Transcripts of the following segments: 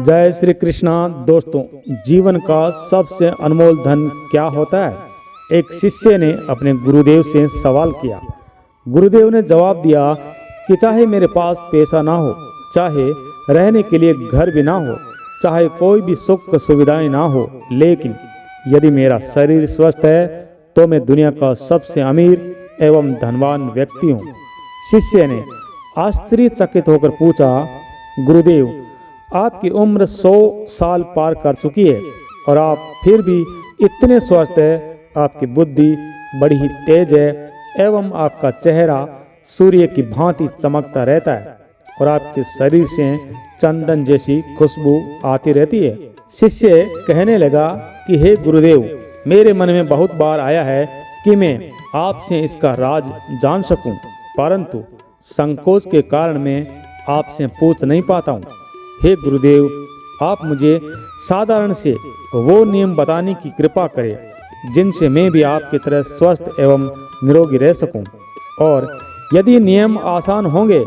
जय श्री कृष्णा। दोस्तों, जीवन का सबसे अनमोल धन क्या होता है? एक शिष्य ने अपने गुरुदेव से सवाल किया। गुरुदेव ने जवाब दिया कि चाहे मेरे पास पैसा ना हो, चाहे रहने के लिए घर भी ना हो, चाहे कोई भी सुख सुविधाएं ना हो, लेकिन यदि मेरा शरीर स्वस्थ है तो मैं दुनिया का सबसे अमीर एवं धनवान व्यक्ति हूँ। शिष्य ने आश्चर्यचकित होकर पूछा, गुरुदेव, आपकी उम्र 100 साल पार कर चुकी है और आप फिर भी इतने स्वस्थ हैं। आपकी बुद्धि बड़ी ही तेज है एवं आपका चेहरा सूर्य की भांति चमकता रहता है और आपके शरीर से चंदन जैसी खुशबू आती रहती है। शिष्य कहने लगा कि हे गुरुदेव, मेरे मन में बहुत बार आया है कि मैं आपसे इसका राज जान सकूं, परंतु संकोच के कारण मैं आपसे पूछ नहीं पाता हूँ। हे गुरुदेव, आप मुझे साधारण से वो नियम बताने की कृपा करें जिनसे मैं भी आपकी तरह स्वस्थ एवं निरोगी रह सकूं, और यदि नियम आसान होंगे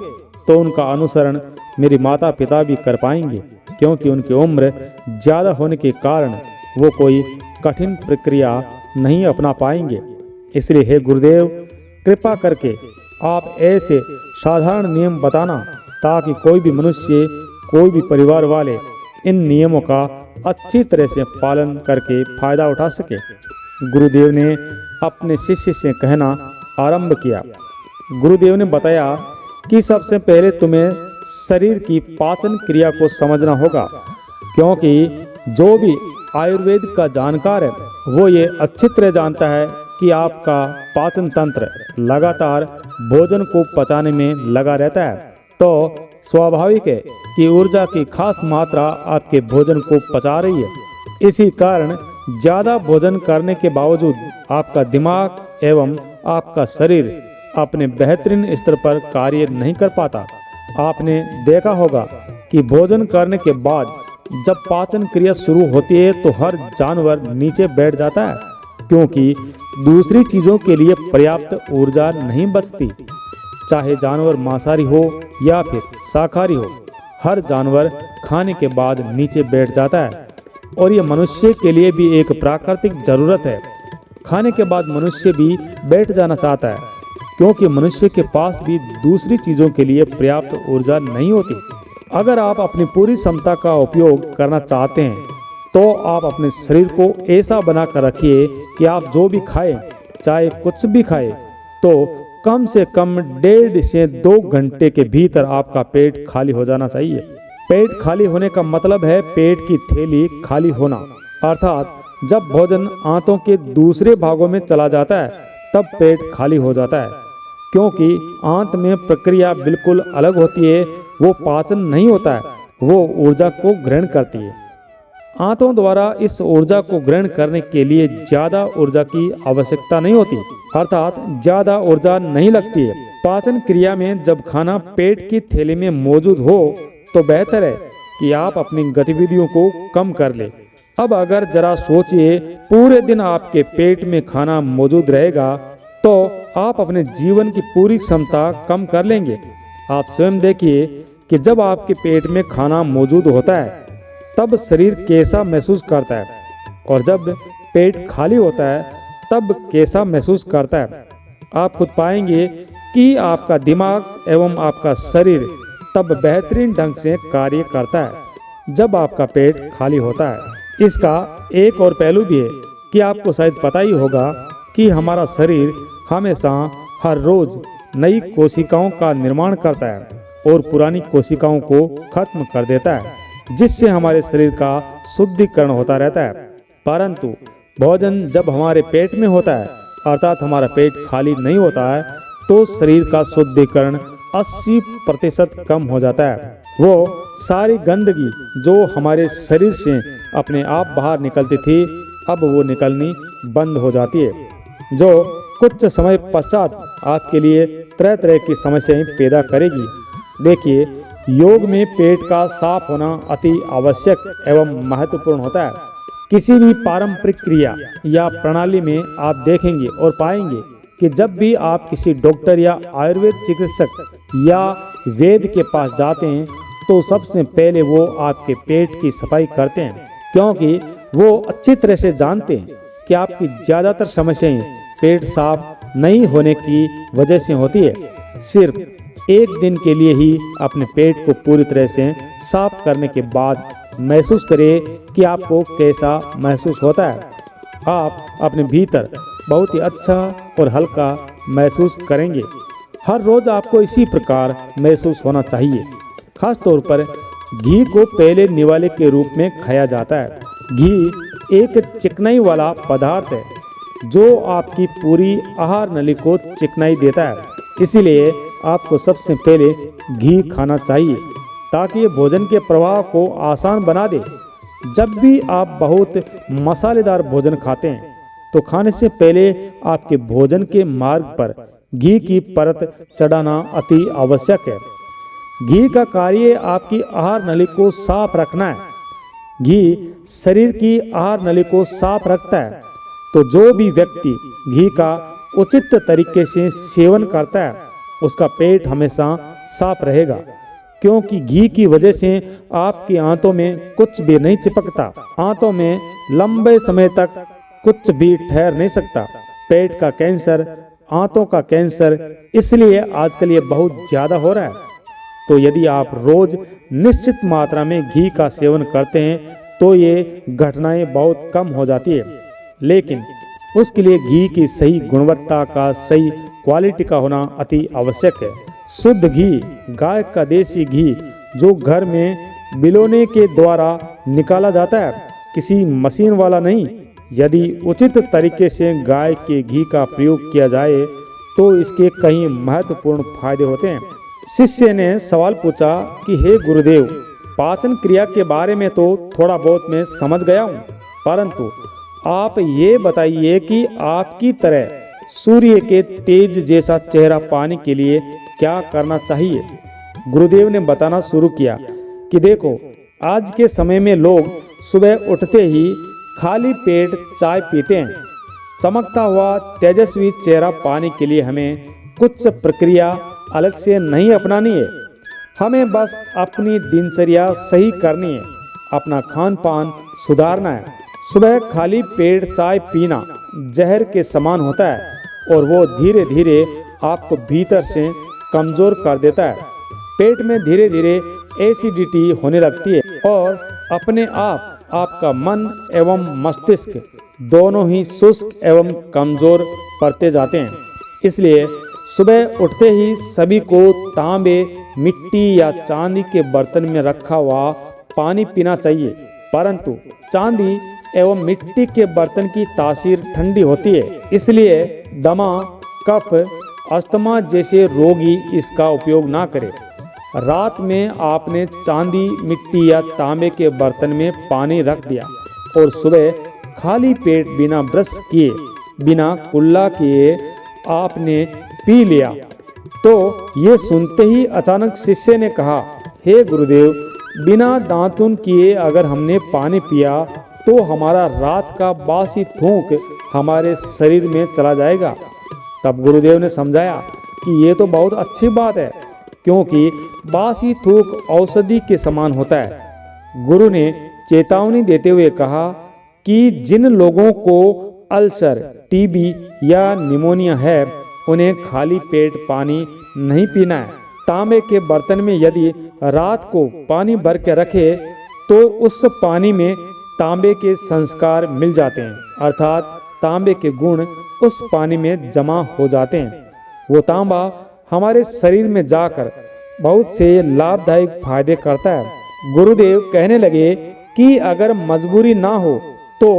तो उनका अनुसरण मेरे माता पिता भी कर पाएंगे, क्योंकि उनकी उम्र ज़्यादा होने के कारण वो कोई कठिन प्रक्रिया नहीं अपना पाएंगे। इसलिए हे गुरुदेव, कृपा करके आप ऐसे साधारण नियम बताना ताकि कोई भी मनुष्य, कोई भी परिवार वाले इन नियमों का अच्छी तरह से पालन करके फायदा उठा सके। गुरुदेव ने अपने शिष्य से कहना आरंभ किया। गुरुदेव ने बताया कि सबसे पहले तुम्हें शरीर की पाचन क्रिया को समझना होगा, क्योंकि जो भी आयुर्वेद का जानकार है वो ये अच्छी तरह जानता है कि आपका पाचन तंत्र लगातार भोजन को पचाने में लगा रहता है, तो स्वाभाविक है कि ऊर्जा की खास मात्रा आपके भोजन को पचा रही है। इसी कारण ज़्यादा भोजन करने के बावजूद आपका दिमाग एवं आपका शरीर अपने बेहतरीन स्तर पर कार्य नहीं कर पाता। आपने देखा होगा कि भोजन करने के बाद जब पाचन क्रिया शुरू होती है तो हर जानवर नीचे बैठ जाता है, क्योंकि दूसरी चीज़ों के लिए पर्याप्त ऊर्जा नहीं बचती। चाहे जानवर मांसाहारी हो या फिर शाकाहारी हो, हर जानवर खाने के बाद नीचे बैठ जाता है, और ये मनुष्य के लिए भी एक प्राकृतिक जरूरत है। खाने के बाद मनुष्य भी बैठ जाना चाहता है, क्योंकि मनुष्य के पास भी दूसरी चीज़ों के लिए पर्याप्त ऊर्जा नहीं होती। अगर आप अपनी पूरी क्षमता का उपयोग करना चाहते हैं तो आप अपने शरीर को ऐसा बना कर रखिए कि आप जो भी खाएं, चाहे कुछ भी खाएं, तो कम से कम 1.5 से 2 घंटे के भीतर आपका पेट खाली हो जाना चाहिए। पेट खाली होने का मतलब है पेट की थैली खाली होना, अर्थात जब भोजन आंतों के दूसरे भागों में चला जाता है तब पेट खाली हो जाता है, क्योंकि आंत में प्रक्रिया बिल्कुल अलग होती है। वो पाचन नहीं होता है, वो ऊर्जा को ग्रहण करती है। आंतों द्वारा इस ऊर्जा को ग्रहण करने के लिए ज़्यादा ऊर्जा की आवश्यकता नहीं होती, अर्थात ज़्यादा ऊर्जा नहीं लगती है। पाचन क्रिया में जब खाना पेट की थैली में मौजूद हो तो बेहतर है कि आप अपनी गतिविधियों को कम कर ले। अब अगर जरा सोचिए, पूरे दिन आपके पेट में खाना मौजूद रहेगा तो आप अपने जीवन की पूरी क्षमता कम कर लेंगे। आप स्वयं देखिए कि जब आपके पेट में खाना मौजूद होता है तब शरीर कैसा महसूस करता है, और जब पेट खाली होता है तब कैसा महसूस करता है। आप खुद पाएंगे कि आपका दिमाग एवं आपका शरीर तब बेहतरीन ढंग से कार्य करता है जब आपका पेट खाली होता है। इसका एक और पहलू भी है कि आपको शायद पता ही होगा कि हमारा शरीर हमेशा हर रोज नई कोशिकाओं का निर्माण करता है और पुरानी कोशिकाओं को खत्म कर देता है, जिससे हमारे शरीर का शुद्धिकरण होता रहता है। परंतु भोजन जब हमारे पेट में होता है, अर्थात हमारा पेट खाली नहीं होता है, तो शरीर का शुद्धिकरण 80% कम हो जाता है। वो सारी गंदगी जो हमारे शरीर से अपने आप बाहर निकलती थी, अब वो निकलनी बंद हो जाती है, जो कुछ समय पश्चात आपके लिए तरह तरह की समस्याएं पैदा करेगी। देखिए, योग में पेट का साफ होना अति आवश्यक एवं महत्वपूर्ण होता है। किसी भी पारंपरिक क्रिया या प्रणाली में आप देखेंगे और पाएंगे कि जब भी आप किसी डॉक्टर या आयुर्वेद चिकित्सक या वेद के पास जाते हैं तो सबसे पहले वो आपके पेट की सफाई करते हैं, क्योंकि वो अच्छी तरह से जानते हैं कि आपकी ज़्यादातर समस्याएं पेट साफ नहीं होने की वजह से होती है। सिर्फ एक दिन के लिए ही अपने पेट को पूरी तरह से साफ करने के बाद महसूस करें कि आपको कैसा महसूस होता है। आप अपने भीतर बहुत ही अच्छा और हल्का महसूस करेंगे। हर रोज़ आपको इसी प्रकार महसूस होना चाहिए। खास तौर पर घी को पहले निवाले के रूप में खाया जाता है। घी एक चिकनाई वाला पदार्थ है जो आपकी पूरी आहार नली को चिकनाई देता है। इसीलिए आपको सबसे पहले घी खाना चाहिए ताकि ये भोजन के प्रवाह को आसान बना दे। जब भी आप बहुत मसालेदार भोजन खाते हैं तो खाने से पहले आपके भोजन के मार्ग पर घी की परत चढ़ाना अति आवश्यक है। घी का कार्य आपकी आहार नली को साफ रखना है। घी शरीर की आहार नली को साफ रखता है, तो जो भी व्यक्ति घी का उचित तरीके से सेवन करता है उसका पेट हमेशा साफ रहेगा, क्योंकि घी की वजह से आपकी आंतों में कुछ भी नहीं चिपकता। आंतों में लंबे समय तक कुछ भी ठहर नहीं सकता। पेट का कैंसर, आंतों का कैंसर इसलिए आजकल ये बहुत ज़्यादा हो रहा है। तो यदि आप रोज निश्चित मात्रा में घी का सेवन करते हैं तो ये घटनाएं बहुत कम हो जाती है। लेकिन उसके लिए घी की सही गुणवत्ता का, सही क्वालिटी का होना अति आवश्यक है। शुद्ध घी, गाय का देसी घी जो घर में बिलोने के द्वारा निकाला जाता है, किसी मशीन वाला नहीं। यदि उचित तरीके से गाय के घी का प्रयोग किया जाए तो इसके कई महत्वपूर्ण फायदे होते हैं। शिष्य ने सवाल पूछा कि हे गुरुदेव, पाचन क्रिया के बारे में तो थोड़ा बहुत मैं समझ गया हूँ, परंतु आप ये बताइए कि आपकी तरह सूर्य के तेज जैसा चेहरा पाने के लिए क्या करना चाहिए। गुरुदेव ने बताना शुरू किया कि देखो, आज के समय में लोग सुबह उठते ही खाली पेट चाय पीते हैं। चमकता हुआ तेजस्वी चेहरा पाने के लिए हमें कुछ प्रक्रिया अलग से नहीं अपनानी है। हमें बस अपनी दिनचर्या सही करनी है, अपना खान पान सुधारना है। सुबह खाली पेट चाय पीना जहर के समान होता है और वो धीरे धीरे आपको भीतर से कमज़ोर कर देता है। पेट में धीरे धीरे एसिडिटी होने लगती है और अपने आप आपका मन एवं मस्तिष्क दोनों ही शुष्क एवं कमज़ोर पड़ते जाते हैं। इसलिए सुबह उठते ही सभी को तांबे, मिट्टी या चांदी के बर्तन में रखा हुआ पानी पीना चाहिए, परंतु चांदी एवं मिट्टी के बर्तन की तासीर ठंडी होती है, इसलिए दमा, कफ, अस्थमा जैसे रोगी इसका उपयोग ना करें। रात में आपने चांदी, मिट्टी या तांबे के बर्तन में पानी रख दिया और सुबह खाली पेट बिना ब्रश किए, बिना कुल्ला किए आपने पी लिया। तो ये सुनते ही अचानक शिष्य ने कहा, हे गुरुदेव, बिना दांतुन किए अगर हमने पानी पिया तो हमारा रात का बासी थूक हमारे शरीर में चला जाएगा। तब गुरुदेव ने समझाया कि ये तो बहुत अच्छी बात है, क्योंकि बासी थूक औषधि के समान होता है। गुरु ने चेतावनी देते हुए कहा कि जिन लोगों को अल्सर, टीबी या निमोनिया है उन्हें खाली पेट पानी नहीं पीना है। तांबे के बर्तन में यदि रात को पानी भर के रखे तो उस पानी में तांबे के संस्कार मिल जाते हैं, अर्थात तांबे के गुण उस पानी में जमा हो जाते हैं। वो तांबा हमारे शरीर में जाकर बहुत से लाभदायक फायदे करता है। गुरुदेव कहने लगे कि अगर मजबूरी ना हो तो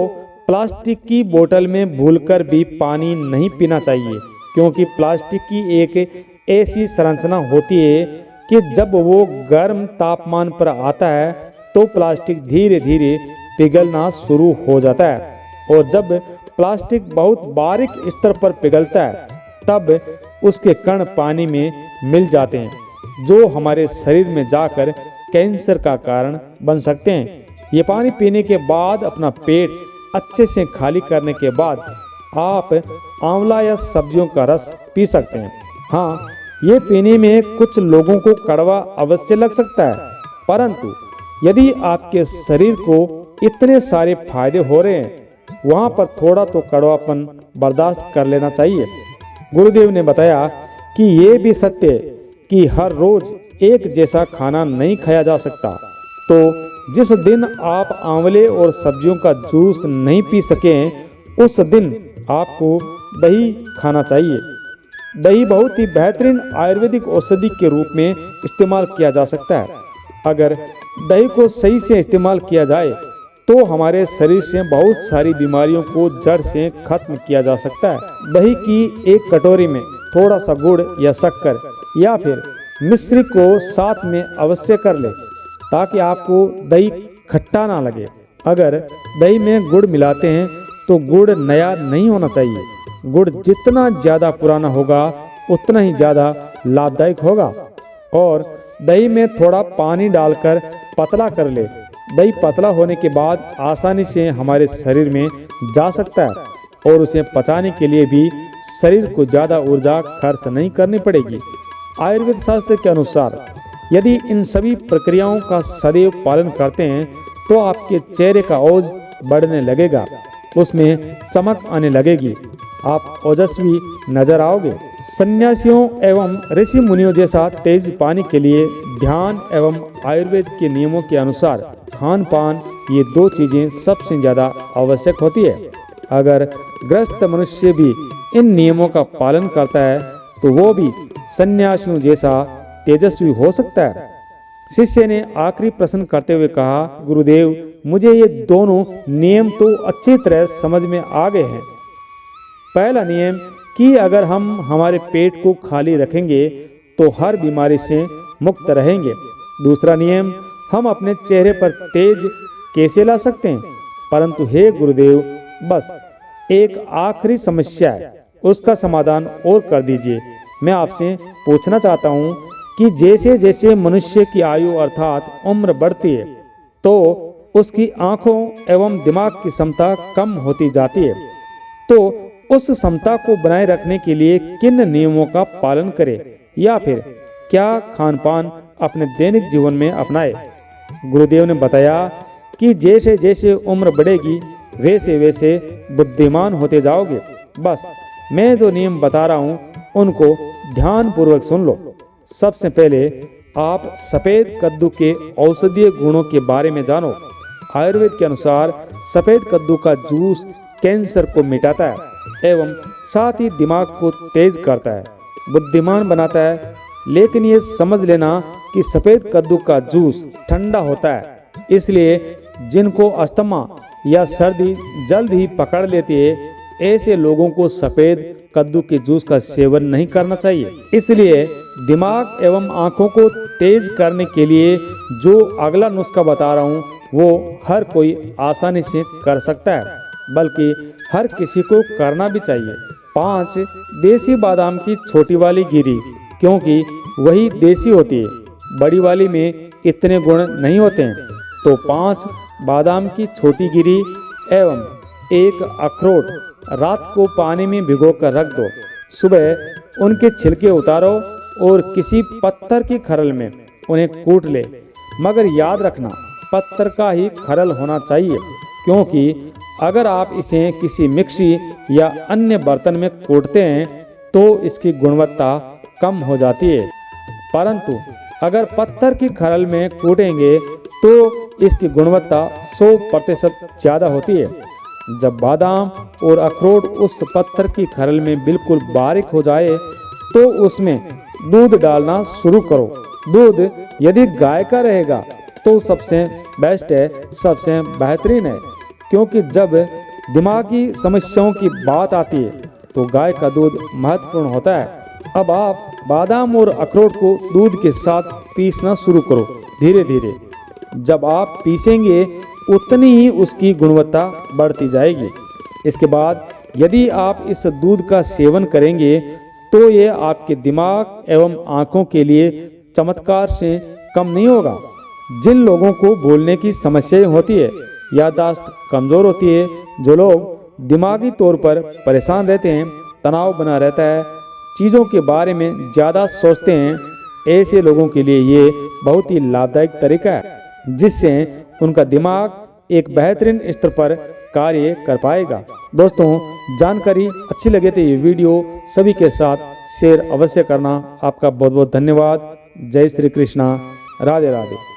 प्लास्टिक की बोतल में भूलकर भी पानी नहीं पीना चाहिए, क्योंकि प्लास्टिक की एक ऐसी संरचना होती है कि जब वो गर्म तापमान पर आता है तो प्लास्टिक धीरे धीरे पिघलना शुरू हो जाता है, और जब प्लास्टिक बहुत बारीक स्तर पर पिघलता है तब उसके कण पानी में मिल जाते हैं, जो हमारे शरीर में जाकर कैंसर का कारण बन सकते हैं। ये पानी पीने के बाद अपना पेट अच्छे से खाली करने के बाद आप आंवला या सब्जियों का रस पी सकते हैं। हाँ, ये पीने में कुछ लोगों को कड़वा अवश्य लग सकता है, परंतु यदि आपके शरीर को इतने सारे फायदे हो रहे हैं, वहाँ पर थोड़ा तो कड़वापन बर्दाश्त कर लेना चाहिए। गुरुदेव ने बताया कि ये भी सत्य है कि हर रोज एक जैसा खाना नहीं खाया जा सकता। तो जिस दिन आप आंवले और सब्जियों का जूस नहीं पी सकें, उस दिन आपको दही खाना चाहिए। दही बहुत ही बेहतरीन आयुर्वेदिक औषधि के रूप में इस्तेमाल किया जा सकता है। अगर दही को सही से इस्तेमाल किया जाए तो हमारे शरीर से बहुत सारी बीमारियों को जड़ से खत्म किया जा सकता है। दही की एक कटोरी में थोड़ा सा गुड़ या शक्कर या फिर मिश्री को साथ में अवश्य कर ले, ताकि आपको दही खट्टा ना लगे। अगर दही में गुड़ मिलाते हैं तो गुड़ नया नहीं होना चाहिए। गुड़ जितना ज़्यादा पुराना होगा उतना ही ज़्यादा लाभदायक होगा। और दही में थोड़ा पानी डालकर पतला कर ले। दही पतला होने के बाद आसानी से हमारे शरीर में जा सकता है और उसे पचाने के लिए भी शरीर को ज़्यादा ऊर्जा खर्च नहीं करनी पड़ेगी। आयुर्वेद शास्त्र के अनुसार यदि इन सभी प्रक्रियाओं का सदैव पालन करते हैं तो आपके चेहरे का ओज बढ़ने लगेगा, उसमें चमक आने लगेगी, आप ओजस्वी नजर आओगे। सन्यासियों एवं ऋषि मुनियों जैसा तेज पाने के लिए ध्यान एवं आयुर्वेद के नियमों के अनुसार खान पान, ये दो चीजें सबसे ज्यादा आवश्यक होती है। अगर ग्रस्त मनुष्य भी इन नियमों का पालन करता है तो वो भी सन्यासियों जैसा तेजस्वी हो सकता है। शिष्य ने आखिरी प्रश्न करते हुए कहा, गुरुदेव, मुझे ये दोनों नियम तो अच्छी तरह समझ में आ गए हैं। पहला नियम कि अगर हम हमारे पेट को खाली रखेंगे तो हर बीमारी से मुक्त रहेंगे। दूसरा नियम, हम अपने चेहरे पर तेज कैसे ला सकते हैं। परंतु हे गुरुदेव, बस एक आखिरी समस्या है, उसका समाधान और कर दीजिए। मैं आपसे पूछना चाहता हूँ कि जैसे जैसे मनुष्य की आयु अर्थात उम्र बढ़ती है तो उसकी आँखों एवं दिमाग की क्षमता कम होती जाती है, तो उस क्षमता को बनाए रखने के लिए किन नियमों का पालन करें या फिर क्या खान पान अपने दैनिक जीवन में अपनाए। गुरुदेव ने बताया कि जैसे जैसे उम्र बढ़ेगी वैसे वैसे बुद्धिमान होते जाओगे। बस मैं जो नियम बता रहा हूँ उनको ध्यान पूर्वक सुन लो। सबसे पहले आप सफ़ेद कद्दू के औषधीय गुणों के बारे में जानो। आयुर्वेद के अनुसार सफ़ेद कद्दू का जूस कैंसर को मिटाता है एवं साथ ही दिमाग को तेज करता है, बुद्धिमान बनाता है। लेकिन ये समझ लेना कि सफ़ेद कद्दू का जूस ठंडा होता है, इसलिए जिनको अस्थमा या सर्दी जल्द ही पकड़ लेती है ऐसे लोगों को सफ़ेद कद्दू के जूस का सेवन नहीं करना चाहिए। इसलिए दिमाग एवं आँखों को तेज करने के लिए जो अगला नुस्खा बता रहा हूँ वो हर कोई आसानी से कर सकता है, बल्कि हर किसी को करना भी चाहिए। 5 देसी बादाम की छोटी वाली गिरी, क्योंकि वही देसी होती है, बड़ी वाली में इतने गुण नहीं होते हैं। तो 5 बादाम की छोटी गिरी एवं 1 अखरोट रात को पानी में भिगोकर रख दो। सुबह उनके छिलके उतारो और किसी पत्थर की खरल में उन्हें कूट ले, मगर याद रखना पत्थर का ही खरल होना चाहिए, क्योंकि अगर आप इसे किसी मिक्सी या अन्य बर्तन में कूटते हैं तो इसकी गुणवत्ता कम हो जाती है। परंतु अगर पत्थर की खरल में कूटेंगे तो इसकी गुणवत्ता 100% ज़्यादा होती है। जब बादाम और अखरोट उस पत्थर की खरल में बिल्कुल बारीक हो जाए तो उसमें दूध डालना शुरू करो। दूध यदि गाय का रहेगा तो सबसे बेस्ट है, सबसे बेहतरीन है, क्योंकि जब दिमागी समस्याओं की बात आती है तो गाय का दूध महत्वपूर्ण होता है। अब आप बादाम और अखरोट को दूध के साथ पीसना शुरू करो धीरे धीरे। जब आप पीसेंगे उतनी ही उसकी गुणवत्ता बढ़ती जाएगी। इसके बाद यदि आप इस दूध का सेवन करेंगे तो ये आपके दिमाग एवं आँखों के लिए चमत्कार से कम नहीं होगा। जिन लोगों को भूलने की समस्याएं होती है, याददाश्त कमज़ोर होती है, जो लोग दिमागी तौर पर परेशान रहते हैं, तनाव बना रहता है, चीज़ों के बारे में ज़्यादा सोचते हैं, ऐसे लोगों के लिए ये बहुत ही लाभदायक तरीका है, जिससे उनका दिमाग एक बेहतरीन स्तर पर कार्य कर पाएगा। दोस्तों, जानकारी अच्छी लगे तो ये वीडियो सभी के साथ शेयर अवश्य करना। आपका बहुत बहुत धन्यवाद। जय श्री कृष्णा। राधे राधे।